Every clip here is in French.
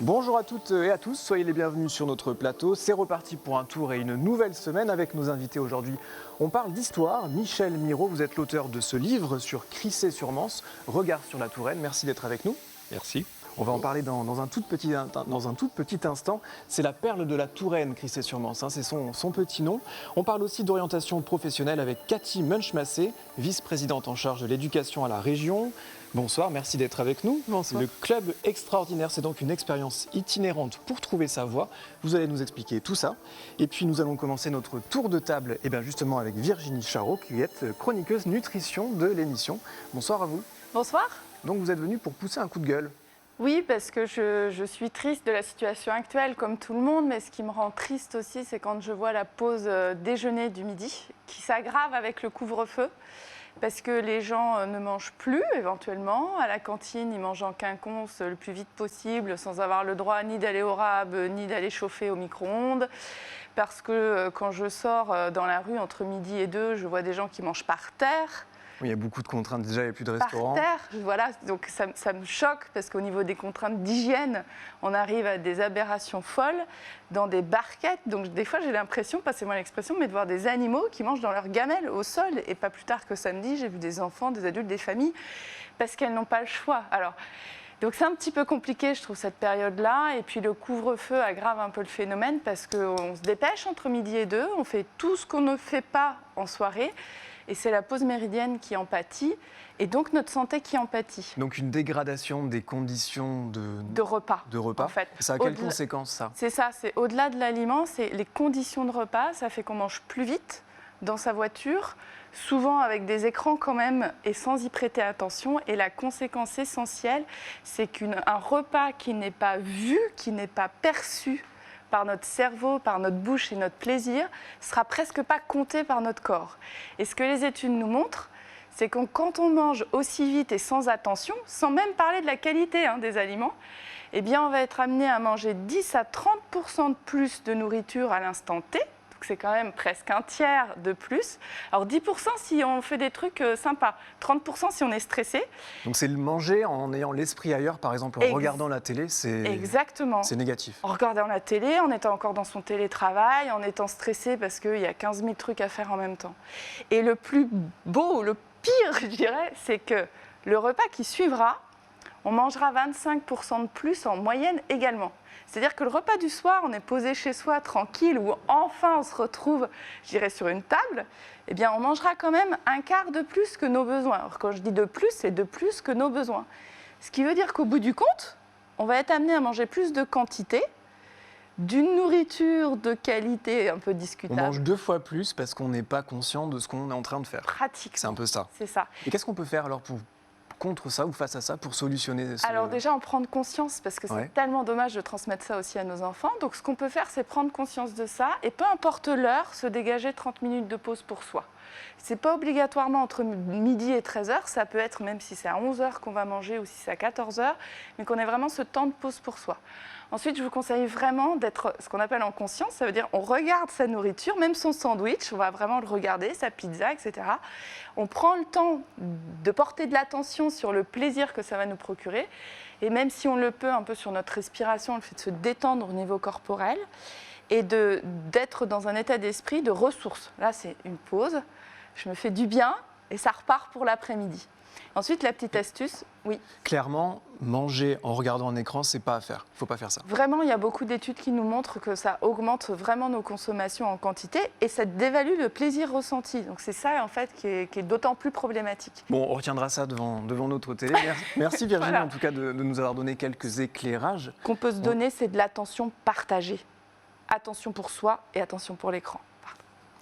Bonjour à toutes et à tous, soyez les bienvenus sur notre plateau. C'est reparti pour un tour et une nouvelle semaine avec nos invités aujourd'hui. On parle d'histoire. Michel Miraud, vous êtes l'auteur de ce livre sur Crissey-sur-Mance, Regard sur la Touraine. Merci d'être avec nous. Merci. On va en parler dans un tout petit instant. C'est la perle de la Touraine, Crissey-sur-Mance, c'est son petit nom. On parle aussi d'orientation professionnelle avec Cathy Munch-Massé, vice-présidente en charge de l'éducation à la région. Bonsoir, merci d'être avec nous. Bonsoir. Le Club Extraordinaire, c'est donc une expérience itinérante pour trouver sa voie. Vous allez nous expliquer tout ça. Et puis nous allons commencer notre tour de table justement avec Virginie Charot, qui est chroniqueuse nutrition de l'émission. Bonsoir à vous. Bonsoir. Donc vous êtes venue pour pousser un coup de gueule. Oui, parce que je suis triste de la situation actuelle, comme tout le monde, mais ce qui me rend triste aussi, c'est quand je vois la pause déjeuner du midi, qui s'aggrave avec le couvre-feu, parce que les gens ne mangent plus, éventuellement. À la cantine, ils mangent en quinconce le plus vite possible, sans avoir le droit ni d'aller au rab, ni d'aller chauffer au micro-ondes. Parce que quand je sors dans la rue, entre midi et 2, je vois des gens qui mangent par terre. Oui, il y a beaucoup de contraintes déjà, il n'y a plus de Par restaurants. terre, voilà, donc ça me choque parce qu'au niveau des contraintes d'hygiène, on arrive à des aberrations folles dans des barquettes. Donc des fois, j'ai l'impression, passez-moi l'expression, mais de voir des animaux qui mangent dans leurs gamelles au sol. Et pas plus tard que samedi, j'ai vu des enfants, des adultes, des familles, parce qu'elles n'ont pas le choix. Alors, donc c'est un petit peu compliqué, je trouve, cette période-là. Et puis le couvre-feu aggrave un peu le phénomène parce qu'on se dépêche entre midi et 2, on fait tout ce qu'on ne fait pas en soirée. Et c'est la pause méridienne qui en pâtit, et donc notre santé qui en pâtit. Donc une dégradation des conditions de repas. En fait. Ça a quelles conséquences, ça ? C'est ça, c'est au-delà de l'aliment, c'est les conditions de repas. Ça fait qu'on mange plus vite dans sa voiture, souvent avec des écrans quand même, et sans y prêter attention. Et la conséquence essentielle, c'est qu'un repas qui n'est pas vu, qui n'est pas perçu par notre cerveau, par notre bouche et notre plaisir, sera presque pas compté par notre corps. Et ce que les études nous montrent, c'est que quand on mange aussi vite et sans attention, sans même parler de la qualité des aliments, eh bien on va être amené à manger 10 à 30% de plus de nourriture à l'instant T. Donc c'est quand même presque un tiers de plus. Alors 10% si on fait des trucs sympas, 30% si on est stressé. Donc c'est le manger en ayant l'esprit ailleurs, par exemple en regardant la télé, c'est négatif. En regardant la télé, en étant encore dans son télétravail, en étant stressé parce qu'il y a 15 000 trucs à faire en même temps. Et le plus beau, le pire, je dirais, c'est que le repas qui suivra, on mangera 25% de plus en moyenne également. C'est-à-dire que le repas du soir, on est posé chez soi tranquille, ou enfin on se retrouve, je dirais, sur une table, eh bien on mangera quand même un quart de plus que nos besoins. Alors quand je dis de plus, c'est de plus que nos besoins. Ce qui veut dire qu'au bout du compte, on va être amené à manger plus de quantité, d'une nourriture de qualité un peu discutable. On mange 2 fois plus parce qu'on n'est pas conscient de ce qu'on est en train de faire. Pratique. C'est un peu ça. C'est ça. Et qu'est-ce qu'on peut faire alors contre ça ou face à ça pour solutionner ce... Alors déjà, en prendre conscience, parce que c'est tellement dommage de transmettre ça aussi à nos enfants. Donc ce qu'on peut faire, c'est prendre conscience de ça et peu importe l'heure, se dégager 30 minutes de pause pour soi. C'est pas obligatoirement entre midi et 13h, ça peut être même si c'est à 11h qu'on va manger ou si c'est à 14h, mais qu'on ait vraiment ce temps de pause pour soi. Ensuite, je vous conseille vraiment d'être ce qu'on appelle en conscience, ça veut dire on regarde sa nourriture, même son sandwich, on va vraiment le regarder, sa pizza, etc. On prend le temps de porter de l'attention sur le plaisir que ça va nous procurer, et même si on le peut un peu sur notre respiration, le fait de se détendre au niveau corporel, et d'être dans un état d'esprit de ressources. Là, c'est une pause, je me fais du bien, et ça repart pour l'après-midi. Ensuite, la petite astuce, oui. Clairement, manger en regardant un écran, c'est pas à faire. Il ne faut pas faire ça. Vraiment, il y a beaucoup d'études qui nous montrent que ça augmente vraiment nos consommations en quantité et ça dévalue le plaisir ressenti. Donc c'est ça, en fait, qui est d'autant plus problématique. Bon, on retiendra ça devant notre télé. Merci Virginie, voilà. En tout cas, de nous avoir donné quelques éclairages. Qu'on peut se donner, c'est de l'attention partagée. Attention pour soi et attention pour l'écran.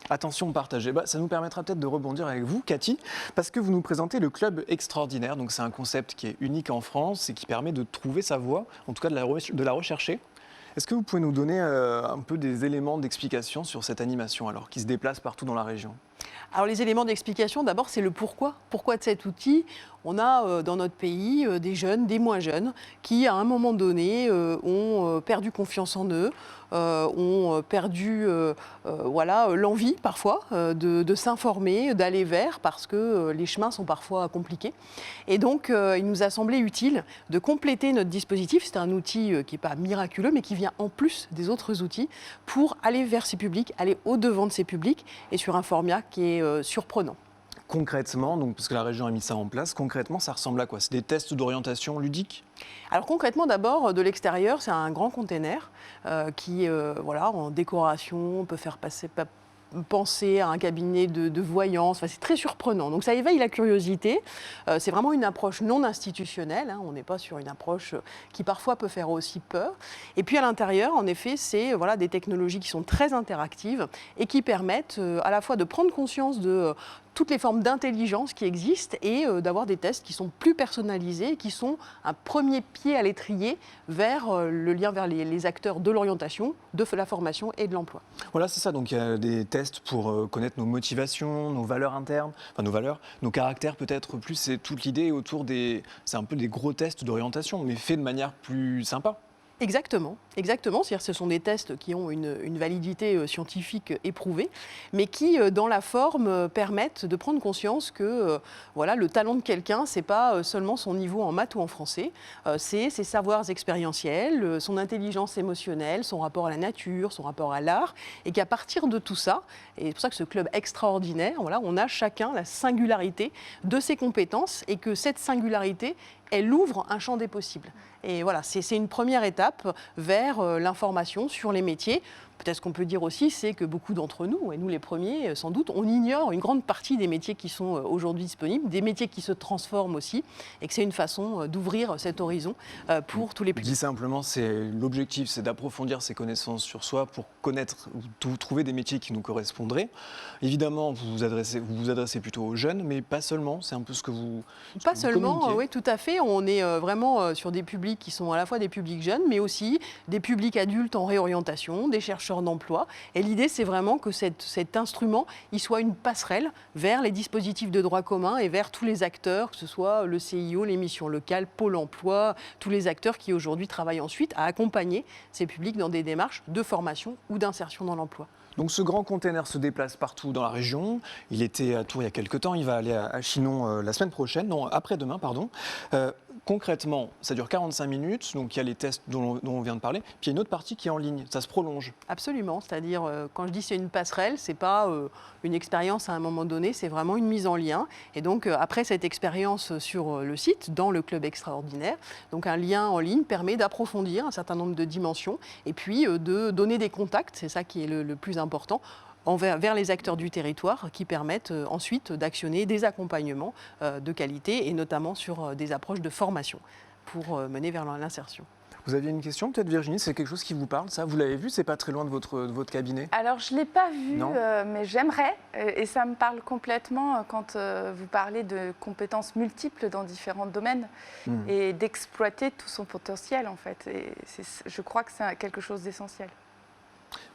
Attention partagée, ça nous permettra peut-être de rebondir avec vous, Cathy, parce que vous nous présentez le Club Extraordinaire. Donc c'est un concept qui est unique en France et qui permet de trouver sa voie, en tout cas de la rechercher. Est-ce que vous pouvez nous donner un peu des éléments d'explication sur cette animation, alors, qui se déplace partout dans la région ? Alors les éléments d'explication, d'abord, c'est le pourquoi. Pourquoi de cet outil ? on a dans notre pays des jeunes, des moins jeunes, qui à un moment donné ont perdu confiance en eux, ont perdu l'envie parfois de s'informer, d'aller vers, parce que les chemins sont parfois compliqués. Et donc, il nous a semblé utile de compléter notre dispositif. C'est un outil qui n'est pas miraculeux, mais qui vient en plus des autres outils pour aller vers ces publics, aller au-devant de ces publics et sur un format qui est surprenant. Concrètement, donc, parce que la région a mis ça en place, concrètement, ça ressemble à quoi? C'est des tests d'orientation ludique? Alors concrètement, d'abord, de l'extérieur, c'est un grand container qui, en décoration, peut faire penser à un cabinet de voyance. Enfin, c'est très surprenant. Donc ça éveille la curiosité. C'est vraiment une approche non institutionnelle. On n'est pas sur une approche qui parfois peut faire aussi peur. Et puis à l'intérieur, en effet, c'est des technologies qui sont très interactives et qui permettent à la fois de prendre conscience de toutes les formes d'intelligence qui existent et d'avoir des tests qui sont plus personnalisés, qui sont un premier pied à l'étrier vers le lien vers les acteurs de l'orientation, de la formation et de l'emploi. Voilà, c'est ça. Donc il y a des tests pour connaître nos motivations, nos valeurs internes, enfin nos valeurs, nos caractères peut-être plus. C'est toute l'idée autour c'est un peu des gros tests d'orientation, mais faits de manière plus sympa. Exactement. C'est-à-dire que ce sont des tests qui ont une validité scientifique éprouvée, mais qui, dans la forme, permettent de prendre conscience que le talent de quelqu'un, ce n'est pas seulement son niveau en maths ou en français, c'est ses savoirs expérientiels, son intelligence émotionnelle, son rapport à la nature, son rapport à l'art, et qu'à partir de tout ça, et c'est pour ça que ce club extraordinaire, on a chacun la singularité de ses compétences, et que cette singularité, elle ouvre un champ des possibles. Et voilà, c'est une première étape vers l'information sur les métiers. Peut-être ce qu'on peut dire aussi, c'est que beaucoup d'entre nous, et nous les premiers sans doute, on ignore une grande partie des métiers qui sont aujourd'hui disponibles, des métiers qui se transforment aussi, et que c'est une façon d'ouvrir cet horizon pour tous les publics. Dit simplement, l'objectif, c'est d'approfondir ses connaissances sur soi pour connaître ou trouver des métiers qui nous correspondraient. Évidemment, vous vous adressez plutôt aux jeunes, mais pas seulement, c'est un peu ce que vous Pas seulement, oui, tout à fait. On est vraiment sur des publics qui sont à la fois des publics jeunes, mais aussi des publics adultes en réorientation, des chercheurs d'emploi. Et l'idée, c'est vraiment que cet instrument, il soit une passerelle vers les dispositifs de droit commun et vers tous les acteurs, que ce soit le CIO, les missions locales, Pôle emploi, tous les acteurs qui aujourd'hui travaillent ensuite à accompagner ces publics dans des démarches de formation ou d'insertion dans l'emploi. Donc ce grand container se déplace partout dans la région. Il était à Tours il y a quelques temps, il va aller à Chinon la semaine prochaine, non, après-demain, pardon. Concrètement, ça dure 45 minutes, donc il y a les tests dont on vient de parler, puis il y a une autre partie qui est en ligne, ça se prolonge. Absolument, c'est-à-dire quand je dis c'est une passerelle, c'est pas une expérience à un moment donné, c'est vraiment une mise en lien. Et donc après cette expérience sur le site, dans le club extraordinaire, donc un lien en ligne permet d'approfondir un certain nombre de dimensions et puis de donner des contacts, c'est ça qui est le plus important, vers les acteurs du territoire qui permettent ensuite d'actionner des accompagnements de qualité et notamment sur des approches de formation pour mener vers l'insertion. Vous aviez une question peut-être Virginie, c'est quelque chose qui vous parle ça? Vous l'avez vu, c'est pas très loin de votre cabinet? Alors je ne l'ai pas vu, mais j'aimerais, et ça me parle complètement quand vous parlez de compétences multiples dans différents domaines et d'exploiter tout son potentiel en fait. Et je crois que c'est quelque chose d'essentiel.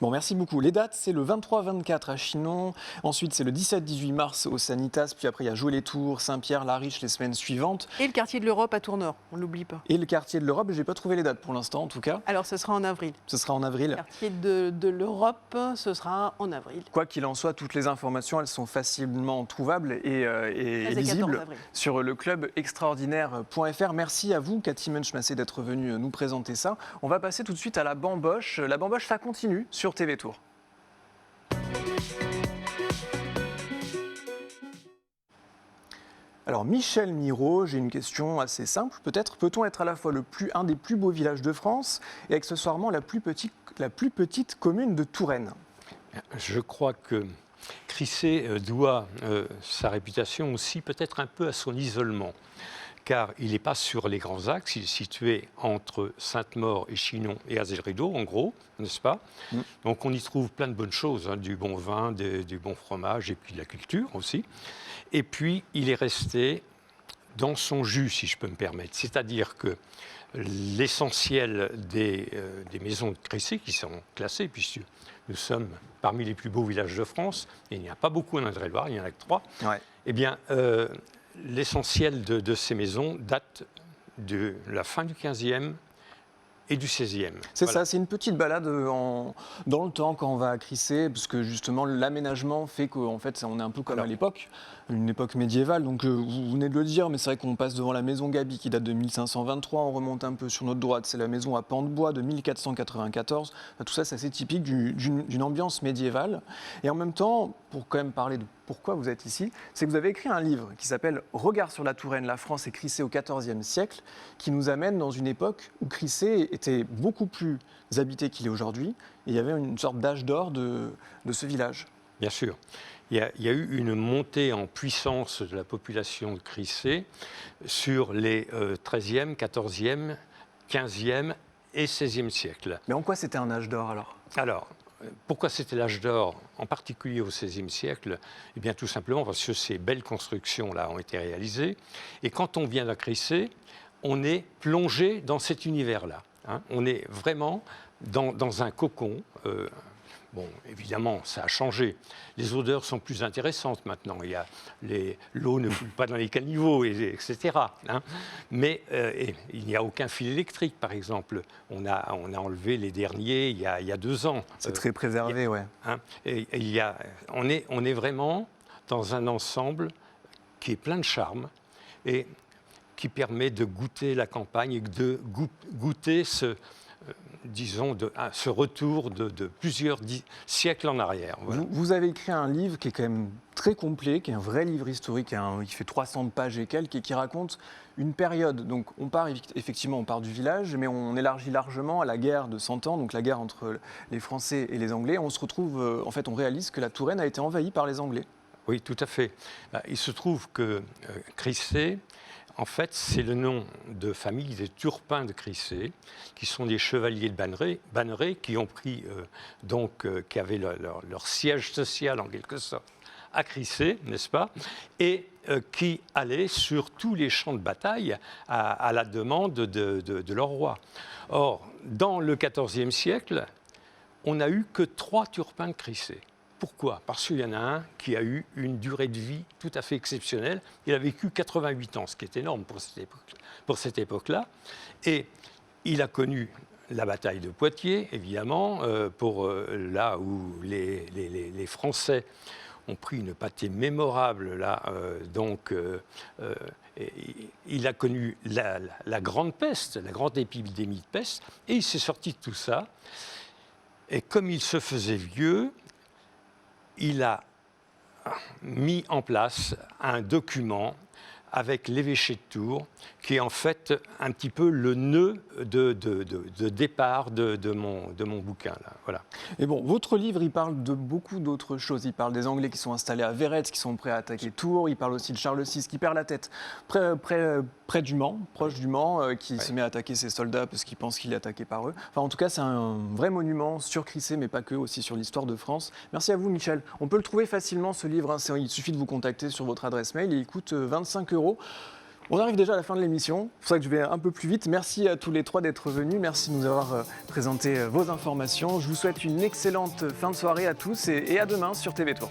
Bon, merci beaucoup. Les dates, c'est le 23-24 à Chinon, ensuite c'est le 17-18 mars au Sanitas, puis après il y a Joué-les-Tours, Saint-Pierre, La Riche les semaines suivantes. Et le quartier de l'Europe à Tournord, on ne l'oublie pas. Et le quartier de l'Europe, je n'ai pas trouvé les dates pour l'instant en tout cas. Alors ce sera en avril. Ce sera en avril. Le quartier de l'Europe, ce sera en avril. Quoi qu'il en soit, toutes les informations, elles sont facilement trouvables et lisibles sur le club extraordinaire.fr. Merci à vous, Cathy Munch-Massé, d'être venue nous présenter ça. On va passer tout de suite à la bamboche. La bamboche, ça continue sur TV Tour. Alors Michel Miraud, j'ai une question assez simple peut-être. Peut-on être à la fois un des plus beaux villages de France et accessoirement la plus petite commune de Touraine? Je crois que Crissey doit sa réputation aussi peut-être un peu à son isolement, car il n'est pas sur les grands axes, il est situé entre Sainte-Maure et Chinon et Azel-Rideau, en gros, n'est-ce pas? Donc on y trouve plein de bonnes choses, du bon vin, du bon fromage et puis de la culture aussi. Et puis il est resté dans son jus, si je peux me permettre, c'est-à-dire que l'essentiel des maisons de Crissey qui sont classées, puisque nous sommes parmi les plus beaux villages de France, et il n'y a pas beaucoup en Indre-et-Loire, il n'y en a que 3, eh bien, l'essentiel de ces maisons date de la fin du XVe et du XVIe. C'est Voilà. ça, c'est une petite balade dans le temps quand on va à Crissey, parce que justement l'aménagement fait qu'en fait on est un peu comme à l'époque, une époque médiévale. Donc vous venez de le dire, mais c'est vrai qu'on passe devant la maison Gaby qui date de 1523, on remonte un peu sur notre droite, c'est la maison à pans de bois de 1494. Enfin, tout ça, c'est assez typique d'une ambiance médiévale. Et en même temps, pour quand même parler de pourquoi vous êtes ici, c'est que vous avez écrit un livre qui s'appelle « Regard sur la Touraine, la France et Crissey au XIVe siècle », qui nous amène dans une époque où Crissey était beaucoup plus habité qu'il est aujourd'hui, et il y avait une sorte d'âge d'or de ce village. Bien sûr. Il y a eu une montée en puissance de la population de Crissey sur les XIIIe, XIVe, XVe et XVIe siècles. Mais en quoi c'était un âge d'or alors ? Alors, pourquoi c'était l'âge d'or, en particulier au XVIe siècle ? Eh bien, tout simplement parce que ces belles constructions-là ont été réalisées. Et quand on vient à Crissey, on est plongé dans cet univers-là. Hein. On est vraiment dans un cocon. Bon, évidemment, ça a changé. Les odeurs sont plus intéressantes maintenant. L'eau ne coule pas dans les caniveaux, etc. Hein. Mais il n'y a aucun fil électrique, par exemple. On a enlevé les derniers il y a 2 ans. C'est très préservé, ouais. Hein, et on est vraiment dans un ensemble qui est plein de charme et qui permet de goûter la campagne et de goûter ce retour de plusieurs siècles en arrière. Voilà. Vous avez écrit un livre qui est quand même très complet, qui est un vrai livre historique, qui fait 300 pages et quelques, et qui raconte une période. Donc on part du village, mais on élargit largement à la guerre de 100 ans, donc la guerre entre les Français et les Anglais. On se retrouve, on réalise que la Touraine a été envahie par les Anglais. Oui, tout à fait. Il se trouve que Crissey, en fait, c'est le nom de famille des Turpins de Crissey, qui sont des chevaliers de Banneret qui ont pris, qui avaient leur siège social en quelque sorte à Crissey, n'est-ce pas, et qui allaient sur tous les champs de bataille à la demande de leur roi. Or, dans le XIVe siècle, on n'a eu que 3 Turpins de Crissey. Pourquoi ? Parce qu'il y en a un qui a eu une durée de vie tout à fait exceptionnelle. Il a vécu 88 ans, ce qui est énorme pour cette époque-là. Et il a connu la bataille de Poitiers, évidemment, là où les Français ont pris une pâtée mémorable. Là, il a connu la grande peste, la grande épidémie de peste, et il s'est sorti de tout ça. Et comme il se faisait vieux, il a mis en place un document avec l'évêché de Tours, qui est en fait un petit peu le nœud de départ de mon bouquin. Là. Voilà. Et bon, votre livre, il parle de beaucoup d'autres choses. Il parle des Anglais qui sont installés à Véretz, qui sont prêts à attaquer Tours. Il parle aussi de Charles VI, qui perd la tête près du Mans, proche du Mans, qui se met à attaquer ses soldats parce qu'il pense qu'il est attaqué par eux. Enfin, en tout cas, c'est un vrai monument sur Crissey, mais pas que, aussi sur l'histoire de France. Merci à vous, Michel. On peut le trouver facilement, ce livre. Hein. Il suffit de vous contacter sur votre adresse mail. Il coûte 25 €. On arrive déjà à la fin de l'émission, c'est pour ça que je vais un peu plus vite. Merci à tous les 3 d'être venus, merci de nous avoir présenté vos informations. Je vous souhaite une excellente fin de soirée à tous et à demain sur TV Tour.